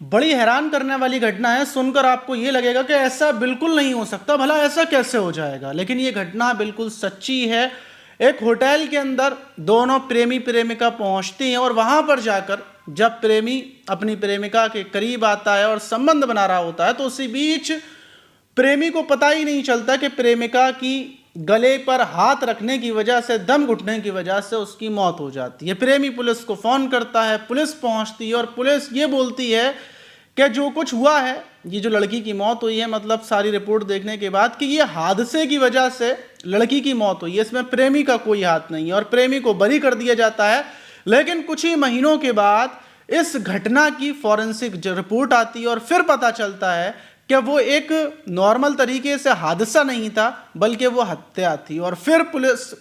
बड़ी हैरान करने वाली घटना है। सुनकर आपको ये लगेगा कि ऐसा बिल्कुल नहीं हो सकता, भला ऐसा कैसे हो जाएगा, लेकिन ये घटना बिल्कुल सच्ची है। एक होटल के अंदर दोनों प्रेमी प्रेमिका पहुंचती हैं और वहां पर जाकर जब प्रेमी अपनी प्रेमिका के करीब आता है और संबंध बना रहा होता है, तो उसी बीच प्रेमी को पता ही नहीं चलता कि प्रेमिका की गले पर हाथ रखने की वजह से, दम घुटने की वजह से उसकी मौत हो जाती है। प्रेमी पुलिस को फोन करता है, पुलिस पहुंचती है और पुलिस ये बोलती है कि जो कुछ हुआ है, ये जो लड़की की मौत हुई है, मतलब सारी रिपोर्ट देखने के बाद, कि ये हादसे की वजह से लड़की की मौत हुई है, इसमें प्रेमी का कोई हाथ नहीं है और प्रेमी को बरी कर दिया जाता है। लेकिन कुछ ही महीनों के बाद इस घटना की फॉरेंसिक रिपोर्ट आती है और फिर पता चलता है कि वो एक नॉर्मल तरीके से हादसा नहीं था, बल्कि वो हत्या थी। और फिर पुलिस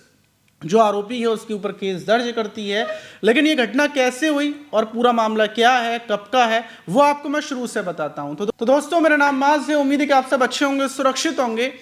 जो आरोपी है उसके ऊपर केस दर्ज करती है। लेकिन ये घटना कैसे हुई और पूरा मामला क्या है, कब का है, वो आपको मैं शुरू से बताता हूं। तो दोस्तों, मेरा नाम माज है, उम्मीद है कि आप सब अच्छे होंगे, सुरक्षित होंगे।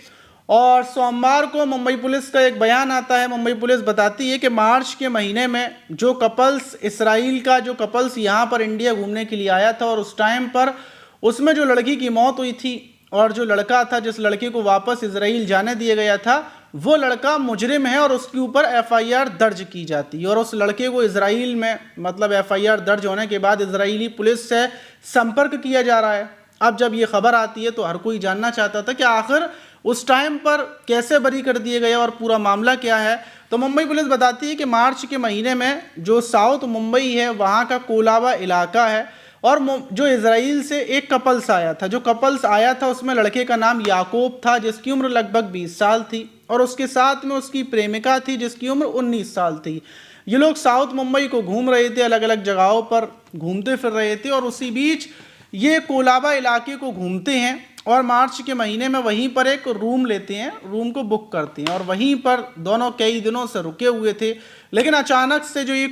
और सोमवार को मुंबई पुलिस का एक बयान आता है। मुंबई पुलिस बताती है कि मार्च के महीने में जो कपल्स, इसराइल का जो कपल्स यहाँ पर इंडिया घूमने के लिए आया था, और उस टाइम पर उसमें जो लड़की की मौत हुई थी और जो लड़का था, जिस लड़के को वापस इजराइल जाने दिया गया था, वो लड़का मुजरिम है और उसके ऊपर एफआईआर दर्ज की जाती है। और उस लड़के को इजराइल में, मतलब एफआईआर दर्ज होने के बाद इजरायली पुलिस से संपर्क किया जा रहा है। अब जब ये खबर आती है तो हर कोई जानना चाहता था कि आखिर उस टाइम पर कैसे बरी कर दिए गए और पूरा मामला क्या है। तो मुंबई पुलिस बताती है कि मार्च के महीने में जो साउथ मुंबई है, वहाँ का कोलाबा इलाका है, और जो इजराइल से एक कपल्स आया था। जो कपल्स आया था उसमें लड़के का नाम याकूब था, जिसकी उम्र लगभग 20 साल थी, और उसके साथ में उसकी प्रेमिका थी जिसकी उम्र 19 साल थी। ये लोग साउथ मुंबई को घूम रहे थे, अलग अलग जगहों पर घूमते फिर रहे थे, और उसी बीच ये कोलाबा इलाके को घूमते हैं और मार्च के महीने में वहीं पर एक रूम लेते हैं, रूम को बुक करते हैं, और वहीं पर दोनों कई दिनों से रुके हुए थे। लेकिन अचानक से जो ये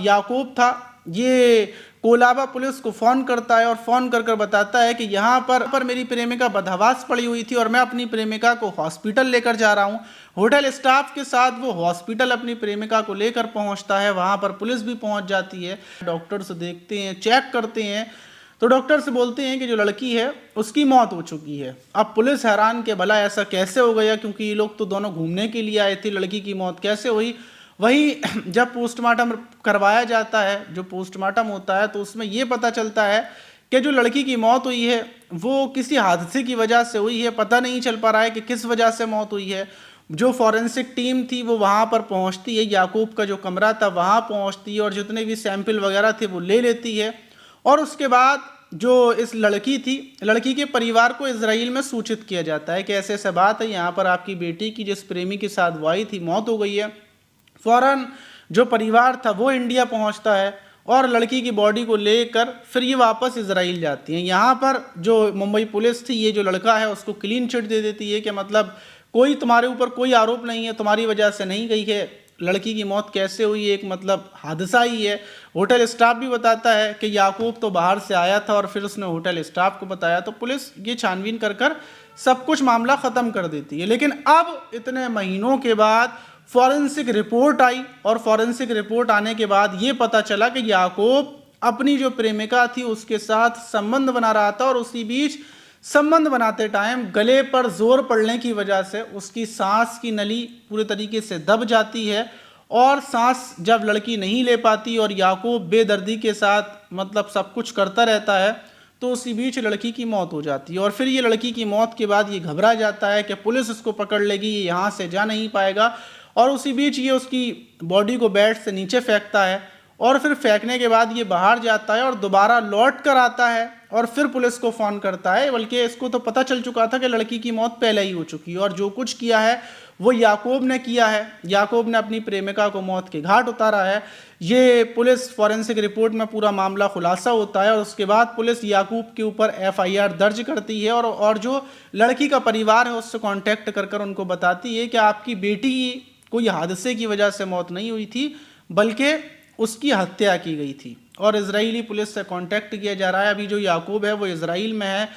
याकूब था, ये कोलाबा पुलिस को फ़ोन करता है और फ़ोन कर बताता है कि यहाँ पर मेरी प्रेमिका बदहवास पड़ी हुई थी और मैं अपनी प्रेमिका को हॉस्पिटल लेकर जा रहा हूँ। होटल स्टाफ के साथ वो हॉस्पिटल अपनी प्रेमिका को लेकर पहुँचता है। वहाँ पर पुलिस भी पहुँच जाती है, डॉक्टर्स देखते हैं, चेक करते हैं, तो डॉक्टर से बोलते हैं कि जो लड़की है उसकी मौत हो चुकी है। अब पुलिस हैरान कि भला ऐसा कैसे हो गया, क्योंकि ये लोग तो दोनों घूमने के लिए आए थे, लड़की की मौत कैसे हुई। वहीं जब पोस्टमार्टम करवाया जाता है, जो पोस्टमार्टम होता है, तो उसमें ये पता चलता है कि जो लड़की की मौत हुई है वो किसी हादसे की वजह से हुई है। पता नहीं चल पा रहा है कि किस वजह से मौत हुई है। जो फॉरेंसिक टीम थी वो वहाँ पर पहुँचती है, याकूब का जो कमरा था वहाँ पहुँचती है और जितने भी सैंपल वगैरह थे वो ले लेती है। और उसके बाद जो इस लड़की थी, लड़की के परिवार को इजराइल में सूचित किया जाता है कि ऐसे ऐसे बात है, यहाँ पर आपकी बेटी की जिस प्रेमी के साथ वो आई थी मौत हो गई है। फौरन जो परिवार था वो इंडिया पहुंचता है और लड़की की बॉडी को लेकर फिर ये वापस इजराइल जाती हैं। यहाँ पर जो मुंबई पुलिस थी, ये जो लड़का है उसको क्लीन चिट दे देती है कि मतलब कोई तुम्हारे ऊपर कोई आरोप नहीं है, तुम्हारी वजह से नहीं गई है। लड़की की मौत कैसे हुई, एक मतलब हादसा ही है। होटल स्टाफ भी बताता है कि याकूब तो बाहर से आया था और फिर उसने होटल स्टाफ को बताया, तो पुलिस ये छानबीन कर सब कुछ मामला ख़त्म कर देती है। लेकिन अब इतने महीनों के बाद फॉरेंसिक रिपोर्ट आई और फॉरेंसिक रिपोर्ट आने के बाद ये पता चला कि याकूब अपनी जो प्रेमिका थी उसके साथ संबंध बना रहा था, और उसी बीच संबंध बनाते टाइम गले पर जोर पड़ने की वजह से उसकी सांस की नली पूरे तरीके से दब जाती है और सांस जब लड़की नहीं ले पाती और याकूब बेदर्दी के साथ मतलब सब कुछ करता रहता है, तो उसी बीच लड़की की मौत हो जाती है। और फिर ये लड़की की मौत के बाद ये घबरा जाता है कि पुलिस इसको पकड़ लेगी, ये यहाँ से जा नहीं पाएगा, और उसी बीच ये उसकी बॉडी को बेड से नीचे फेंकता है और फिर फेंकने के बाद ये बाहर जाता है और दोबारा लौट कर आता है और फिर पुलिस को फ़ोन करता है। बल्कि इसको तो पता चल चुका था कि लड़की की मौत पहले ही हो चुकी है, और जो कुछ किया है वो याकूब ने किया है। याकूब ने अपनी प्रेमिका को मौत के घाट उतारा है। ये पुलिस फॉरेंसिक रिपोर्ट में पूरा मामला खुलासा होता है और उसके बाद पुलिस याकूब के ऊपर एफआईआर दर्ज करती है और जो लड़की का परिवार है उससे कांटेक्ट कर उनको बताती है कि आपकी बेटी कोई हादसे की वजह से मौत नहीं हुई थी, बल्कि उसकी हत्या की गई थी। और इजरायली पुलिस से कांटेक्ट किया जा रहा है। अभी जो याकूब है वो इजराइल में है।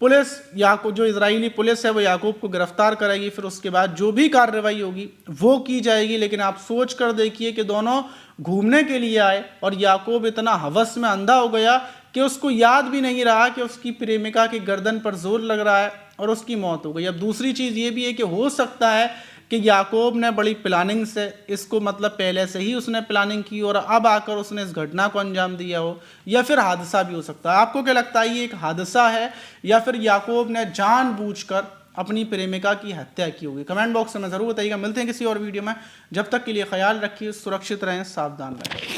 पुलिस जो इजरायली पुलिस है वो याकूब को गिरफ्तार करेगी, फिर उसके बाद जो भी कार्रवाई होगी वो की जाएगी। लेकिन आप सोच कर देखिए कि दोनों घूमने के लिए आए और याकूब इतना हवस में अंधा हो गया कि उसको याद भी नहीं रहा कि उसकी प्रेमिका की गर्दन पर जोर लग रहा है और उसकी मौत हो गई। अब दूसरी चीज़ ये भी है कि हो सकता है कि याकूब ने बड़ी प्लानिंग से इसको, मतलब पहले से ही उसने प्लानिंग की और अब आकर उसने इस घटना को अंजाम दिया हो, या फिर हादसा भी हो सकता है। आपको क्या लगता है, ये एक हादसा है या फिर याकूब ने जानबूझकर अपनी प्रेमिका की हत्या की होगी? कमेंट बॉक्स में ज़रूर बताइएगा। मिलते हैं किसी और वीडियो में, जब तक के लिए ख्याल रखिए, सुरक्षित रहें, सावधान रहें।